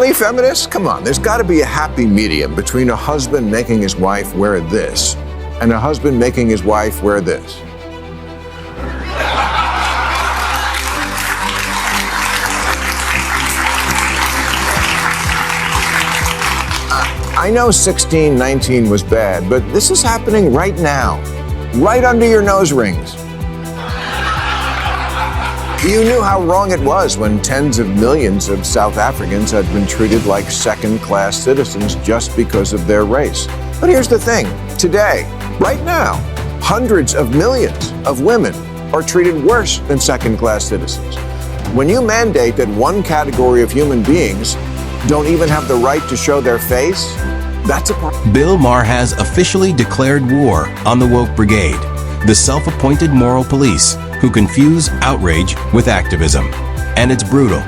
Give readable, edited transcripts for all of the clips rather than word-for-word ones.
Really, feminists? Come on, there's got to be a happy medium between a husband making his wife wear this and a husband making his wife wear this. I know 1619 was bad, but this is happening right now, right under your nose rings. You knew how wrong it was when tens of millions of South Africans had been treated like second-class citizens just because of their race. But here's the thing, today, right now, hundreds of millions of women are treated worse than second-class citizens. When you mandate that one category of human beings don't even have the right to show their face, that's a problem. Bill Maher has officially declared war on the woke brigade, the self-appointed moral police who confuse outrage with activism. And it's brutal.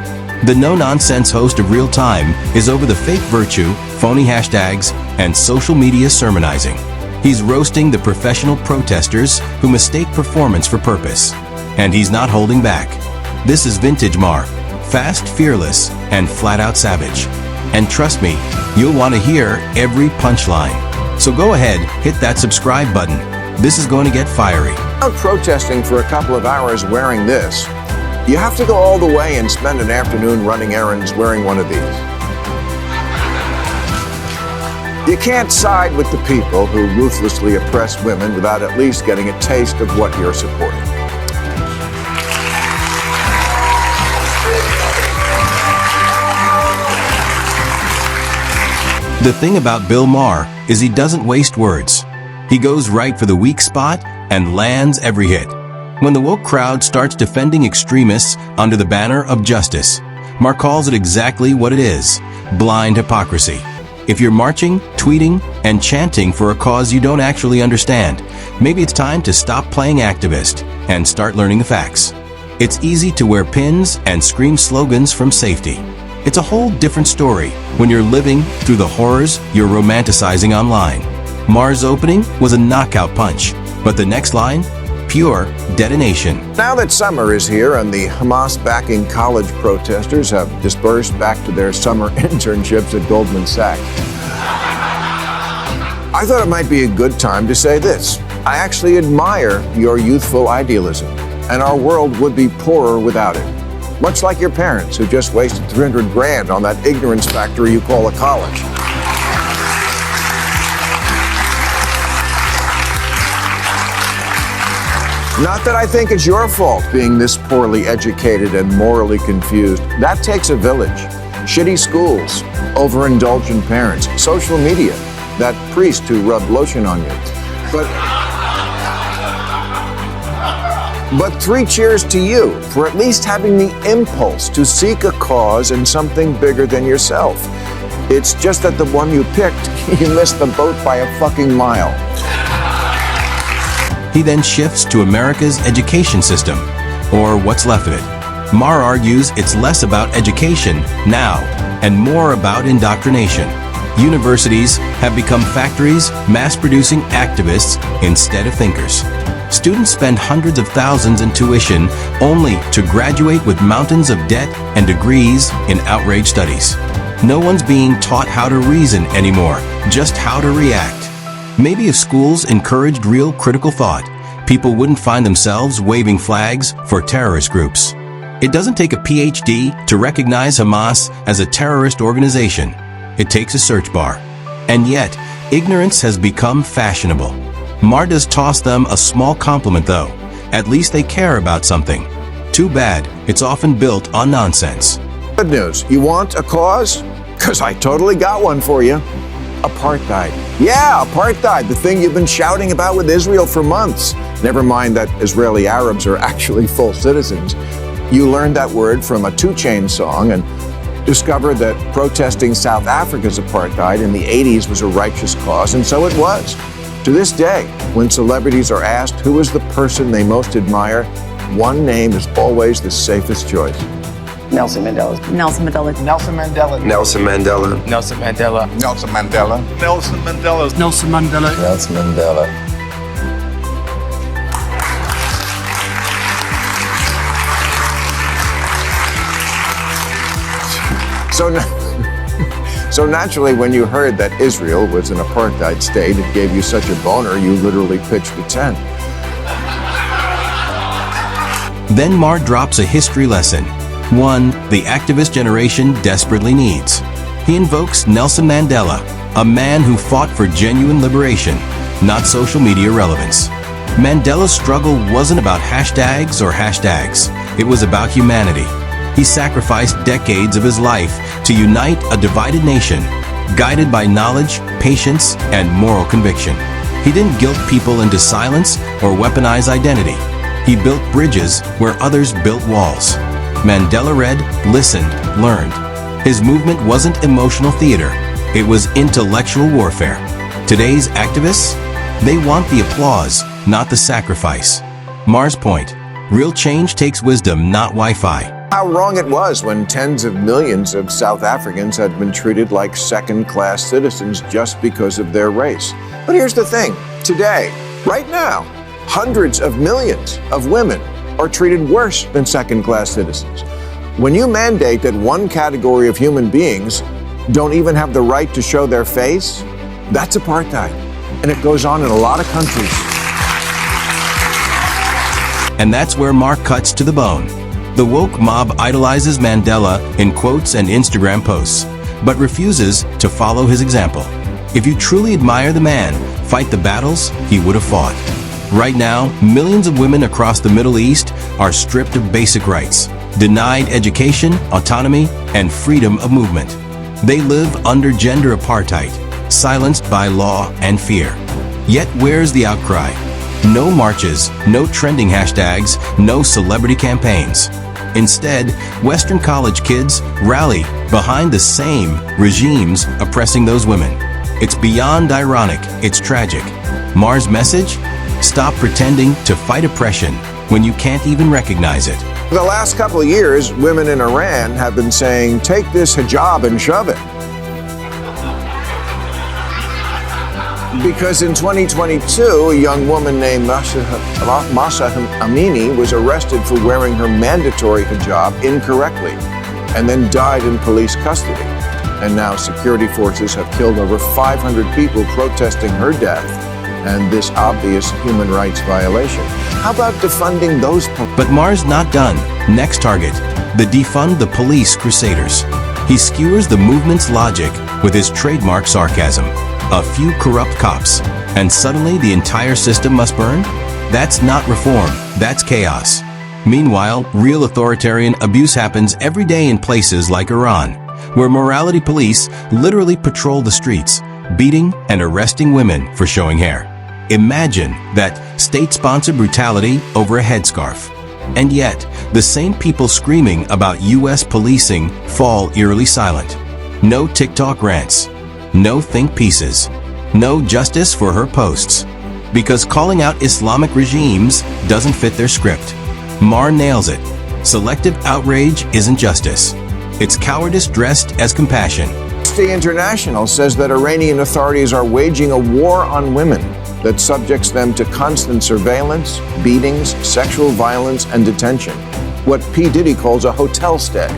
The no-nonsense host of Real Time is over the fake virtue, phony hashtags, and social media sermonizing. He's roasting the professional protesters who mistake performance for purpose. And he's not holding back. This is vintage Maher, fast, fearless, and flat-out savage. And trust me, you'll want to hear every punchline. So go ahead, hit that subscribe button. This is going to get fiery. Out protesting for a couple of hours wearing this, you have to go all the way and spend an afternoon running errands wearing one of these. You can't side with the people who ruthlessly oppress women without at least getting a taste of what you're supporting. The thing about Bill Maher is he doesn't waste words. He goes right for the weak spot and lands every hit. When the woke crowd starts defending extremists under the banner of justice, Maher calls it exactly what it is: blind hypocrisy. If you're marching, tweeting, and chanting for a cause you don't actually understand, maybe it's time to stop playing activist and start learning the facts. It's easy to wear pins and scream slogans from safety. It's a whole different story when you're living through the horrors you're romanticizing online. Maher's opening was a knockout punch, but the next line, pure detonation. Now that summer is here and the Hamas-backing college protesters have dispersed back to their summer internships at Goldman Sachs, I thought it might be a good time to say this. I actually admire your youthful idealism, and our world would be poorer without it. Much like your parents who just wasted 300 grand on that ignorance factory you call a college. Not that I think it's your fault being this poorly educated and morally confused. That takes a village. Shitty schools, overindulgent parents, social media, that priest who rubbed lotion on you. But 3 cheers to you for at least having the impulse to seek a cause in something bigger than yourself. It's just that the one you picked, you missed the boat by a fucking mile. He then shifts to America's education system, or what's left of it. Maher argues it's less about education now and more about indoctrination. Universities have become factories mass-producing activists instead of thinkers. Students spend hundreds of thousands in tuition only to graduate with mountains of debt and degrees in outrage studies. No one's being taught how to reason anymore, just how to react. Maybe if schools encouraged real critical thought, people wouldn't find themselves waving flags for terrorist groups. It doesn't take a PhD to recognize Hamas as a terrorist organization. It takes a search bar. And yet, ignorance has become fashionable. Maher does toss them a small compliment though. At least they care about something. Too bad, it's often built on nonsense. Good news. You want a cause? 'Cause I totally got one for you. Apartheid. Yeah, apartheid, the thing you've been shouting about with Israel for months. Never mind that Israeli Arabs are actually full citizens. You learned that word from a 2 Chainz song and discovered that protesting South Africa's apartheid in the 80s was a righteous cause, and so it was. To this day, when celebrities are asked who is the person they most admire, one name is always the safest choice. Nelson Mandela. Nelson Mandela. Nelson Mandela. Nelson Mandela. Nelson Mandela. Nelson Mandela. Nelson Mandela. Nelson Mandela. Nelson Mandela. So naturally, when you heard that Israel was an apartheid state, it gave you such a boner, you literally pitched a tent. Then Maher drops a history lesson, one the activist generation desperately needs. He invokes Nelson Mandela, a man who fought for genuine liberation, not social media relevance. Mandela's struggle wasn't about hashtags or hashtags. It was about humanity. He sacrificed decades of his life to unite a divided nation, guided by knowledge, patience, and moral conviction. He didn't guilt people into silence or weaponize identity. He built bridges where others built walls. Mandela read, listened, learned. His movement wasn't emotional theater. It was intellectual warfare. Today's activists, they want the applause, not the sacrifice. Maher's point, real change takes wisdom, not Wi-Fi. How wrong it was when tens of millions of South Africans had been treated like second-class citizens just because of their race. But here's the thing, today, right now, hundreds of millions of women are treated worse than second-class citizens. When you mandate that one category of human beings don't even have the right to show their face, that's apartheid. And it goes on in a lot of countries. And that's where Maher cuts to the bone. The woke mob idolizes Mandela in quotes and Instagram posts, but refuses to follow his example. If you truly admire the man, fight the battles he would have fought. Right now, millions of women across the Middle East are stripped of basic rights, denied education, autonomy, and freedom of movement. They live under gender apartheid, silenced by law and fear. Yet where's the outcry? No marches, no trending hashtags, no celebrity campaigns. Instead, Western college kids rally behind the same regimes oppressing those women. It's beyond ironic, it's tragic. Maher's message? Stop pretending to fight oppression when you can't even recognize it. For the last couple of years, women in Iran have been saying, take this hijab and shove it. Because in 2022, a young woman named Mahsa Amini was arrested for wearing her mandatory hijab incorrectly and then died in police custody. And now security forces have killed over 500 people protesting her death and this obvious human rights violation. How about defunding those police? But Maher's not done. Next target, the defund the police crusaders. He skewers the movement's logic with his trademark sarcasm. A few corrupt cops, and suddenly the entire system must burn? That's not reform, that's chaos. Meanwhile, real authoritarian abuse happens every day in places like Iran, where morality police literally patrol the streets, beating and arresting women for showing hair. Imagine that state-sponsored brutality over a headscarf. And yet, the same people screaming about US policing fall eerily silent. No TikTok rants. No think pieces. No justice for her posts. Because calling out Islamic regimes doesn't fit their script. Maher nails it. Selective outrage isn't justice. It's cowardice dressed as compassion. Amnesty International says that Iranian authorities are waging a war on women that subjects them to constant surveillance, beatings, sexual violence, and detention. What P. Diddy calls a hotel stay.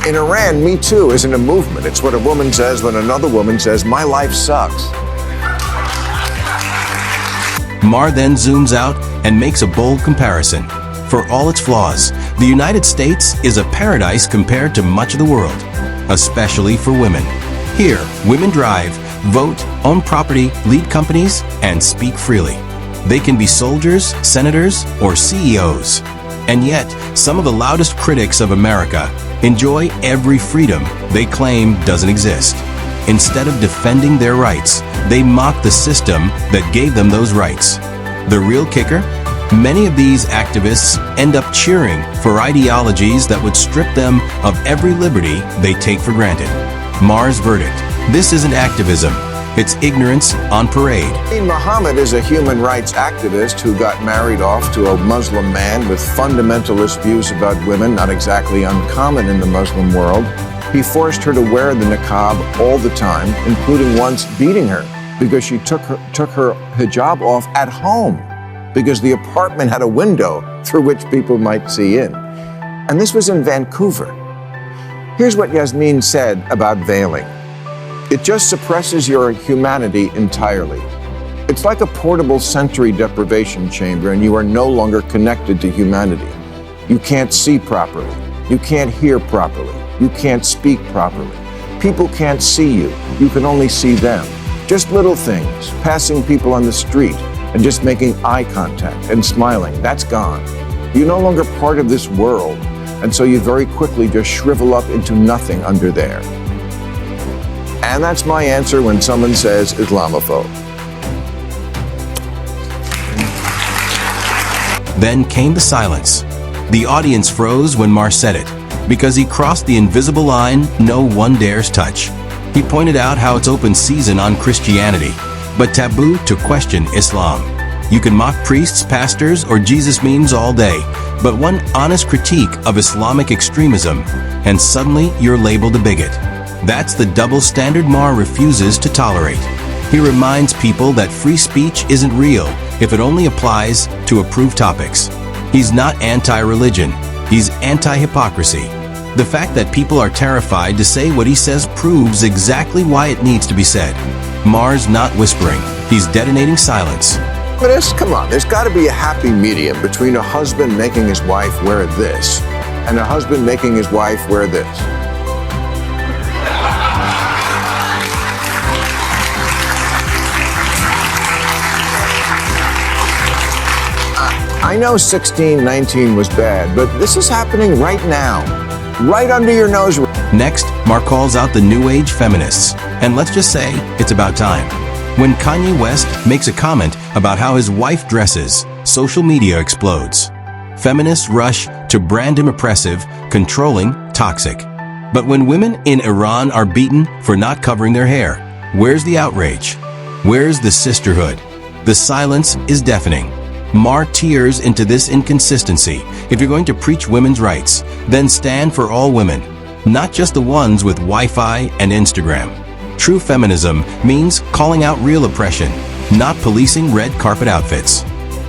In Iran, Me Too isn't a movement. It's what a woman says when another woman says, my life sucks. Maher then zooms out and makes a bold comparison. For all its flaws, the United States is a paradise compared to much of the world, especially for women. Here, women drive, vote, own property, lead companies, and speak freely. They can be soldiers, senators, or CEOs. And yet, some of the loudest critics of America enjoy every freedom they claim doesn't exist. Instead of defending their rights, they mock the system that gave them those rights. The real kicker? Many of these activists end up cheering for ideologies that would strip them of every liberty they take for granted. Maher's verdict: this isn't activism, it's ignorance on parade. Muhammad is a human rights activist who got married off to a Muslim man with fundamentalist views about women, not exactly uncommon in the Muslim world. He forced her to wear the niqab all the time, including once beating her because she took her hijab off at home. because the apartment had a window through which people might see in. And this was in Vancouver. Here's what Yasmin said about veiling. It just suppresses your humanity entirely. It's like a portable sensory deprivation chamber, and you are no longer connected to humanity. You can't see properly. You can't hear properly. You can't speak properly. People can't see you. You can only see them. Just little things, passing people on the street and just making eye contact and smiling, that's gone. You're no longer part of this world, and so you very quickly just shrivel up into nothing under there. And that's my answer when someone says Islamophobe. Then came the silence. The audience froze when Maher said it, because he crossed the invisible line no one dares touch. He pointed out how it's open season on Christianity, but taboo to question Islam. You can mock priests, pastors, or Jesus memes all day, but one honest critique of Islamic extremism, and suddenly you're labeled a bigot. That's the double standard Maher refuses to tolerate. He reminds people that free speech isn't real if it only applies to approved topics. He's not anti-religion, he's anti-hypocrisy. The fact that people are terrified to say what he says proves exactly why it needs to be said. Maher's not whispering, he's detonating silence. But come on, there's got to be a happy medium between a husband making his wife wear this and a husband making his wife wear this. I know 1619 was bad, but this is happening right now, right under your nose. Next, Maher calls out the New Age feminists, and let's just say it's about time. When Kanye West makes a comment about how his wife dresses, social media explodes. Feminists rush to brand him oppressive, controlling, toxic. But when women in Iran are beaten for not covering their hair, where's the outrage? Where's the sisterhood? The silence is deafening. Maher tears into this inconsistency. If you're going to preach women's rights, then stand for all women, not just the ones with Wi-Fi and Instagram. True feminism means calling out real oppression, not policing red carpet outfits.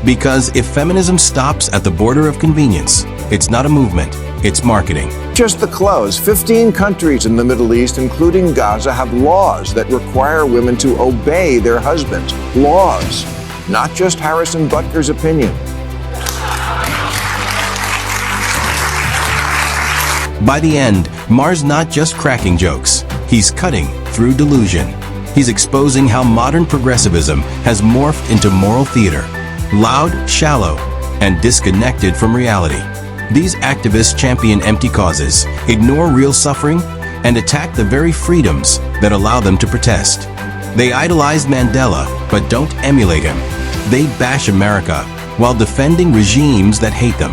Because if feminism stops at the border of convenience, it's not a movement, it's marketing. Just the clothes. 15 countries in the Middle East, including Gaza, have laws that require women to obey their husbands. Laws. Not just Harrison Butker's opinion. By the end, Maher's not just cracking jokes. He's cutting through delusion. He's exposing how modern progressivism has morphed into moral theater. Loud, shallow, and disconnected from reality. These activists champion empty causes, ignore real suffering, and attack the very freedoms that allow them to protest. They idolize Mandela, but don't emulate him. They bash America while defending regimes that hate them.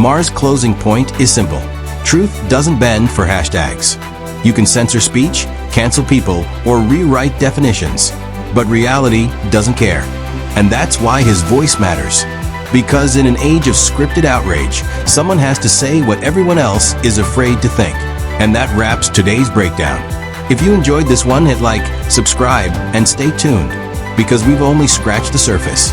Maher's closing point is simple. Truth doesn't bend for hashtags. You can censor speech, cancel people, or rewrite definitions, but reality doesn't care. And that's why his voice matters. Because in an age of scripted outrage, someone has to say what everyone else is afraid to think. And that wraps today's breakdown. If you enjoyed this one, hit like, subscribe, and stay tuned, because we've only scratched the surface.